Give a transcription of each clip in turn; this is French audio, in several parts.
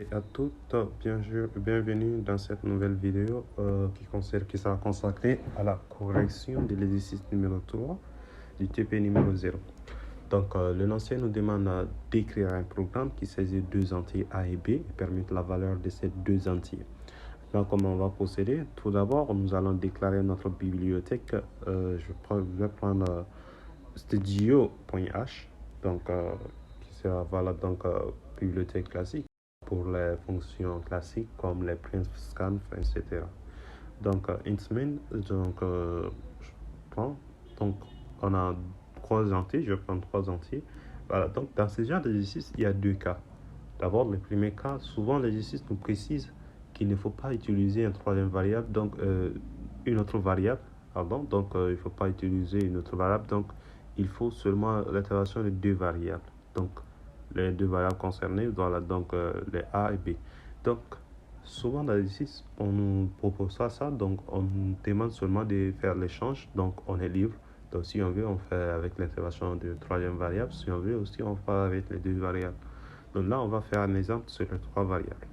Et à toutes, bienvenue dans cette nouvelle vidéo qui sera consacrée à la correction de l'exercice numéro 3 du TP numéro 0. Donc, l'énoncé nous demande d'écrire un programme qui saisit deux entiers A et B et permet la valeur de ces deux entiers. Donc, comment on va procéder? Tout d'abord, nous allons déclarer notre bibliothèque. Je vais prendre studio.h, donc qui sera valable donc bibliothèque classique pour les fonctions classiques comme les print, scan, etc. Donc, intmin, je prends, donc, on a trois entiers, je vais prendre trois entiers. Voilà, donc, dans ce genre d'exercice, il y a deux cas. D'abord, le premier cas, souvent l'exercice nous précise qu'il ne faut pas utiliser une troisième variable, donc une autre variable, pardon, donc il ne faut pas utiliser une autre variable, donc il faut seulement l'intervention de deux variables. Donc, les deux variables concernées, voilà, donc les A et B. Donc, souvent dans l'exercice, on nous propose ça, donc on nous demande seulement de faire l'échange, donc on est libre. Donc, si on veut, on fait avec l'intervention de troisième variable. Si on veut aussi, on fait avec les deux variables. Donc là, on va faire un exemple sur les trois variables.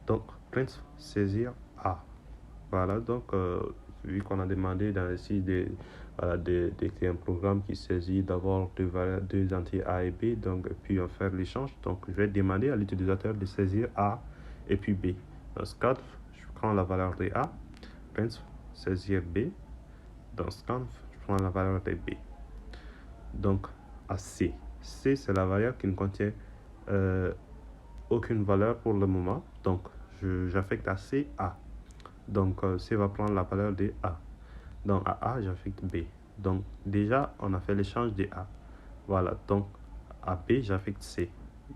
Donc, print saisir A. Voilà, donc, vu qu'on a demandé dans le site d'écrire un programme qui saisit d'abord deux entiers A et B, donc, puis on fait l'échange. Donc, je vais demander à l'utilisateur de saisir A et puis B. Dans ce cadre, je prends la valeur de A, print saisir B. Dans ce cadre, je prends la valeur de B. Donc, à C. C, c'est la variable qui ne contient aucune valeur pour le moment, donc j'affecte à C A. Donc C va prendre la valeur de A. Donc à A, j'affecte B. Donc déjà, on a fait l'échange de A. Voilà, donc à B, j'affecte C.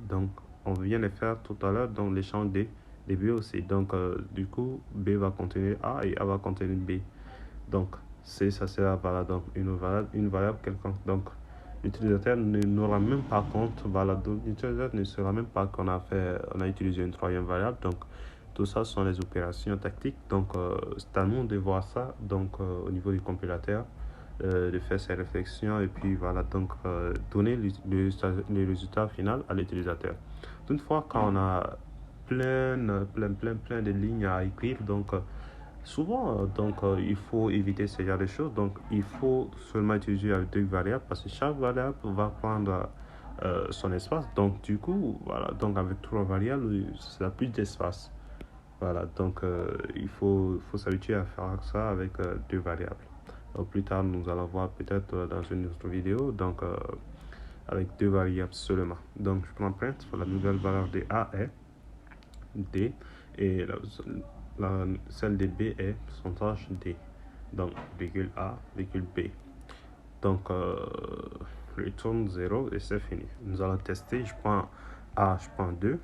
Donc on vient de faire tout à l'heure donc l'échange de B aussi. Donc du coup, B va contenir A et A va contenir B. Donc C, ça sera voilà, donc une variable quelconque. Donc l'utilisateur n'aura même pas compte, voilà, donc l'utilisateur ne saura même pas qu'on a utilisé une troisième variable. Donc tout ça sont les opérations tactiques. Donc c'est à nous de voir ça donc au niveau du compilateur, de faire ses réflexions et puis voilà, donc donner le résultat final à l'utilisateur. Toutefois, quand on a plein de lignes à écrire, donc souvent, il faut éviter ce genre de choses. Donc, il faut seulement utiliser avec deux variables parce que chaque variable va prendre son espace. Donc, du coup, voilà. Donc, avec trois variables, ça a plus d'espace. Voilà. Donc, il faut s'habituer à faire ça avec deux variables. Donc, plus tard, nous allons voir peut-être dans une autre vidéo. Donc, avec deux variables seulement. Donc, je prends print. La nouvelle valeur de A est D et celle de B est pourcentage D. Donc, virgule A, virgule B. Donc, retourne 0 et c'est fini. Nous allons tester. Je prends A, je prends 2.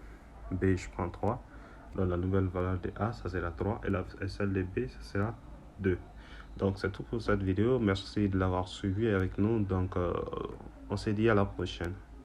B, je prends 3. Donc, la nouvelle valeur de A, ça sera 3. Et celle de B, ça sera 2. Donc, c'est tout pour cette vidéo. Merci de l'avoir suivi avec nous. Donc, on se dit à la prochaine.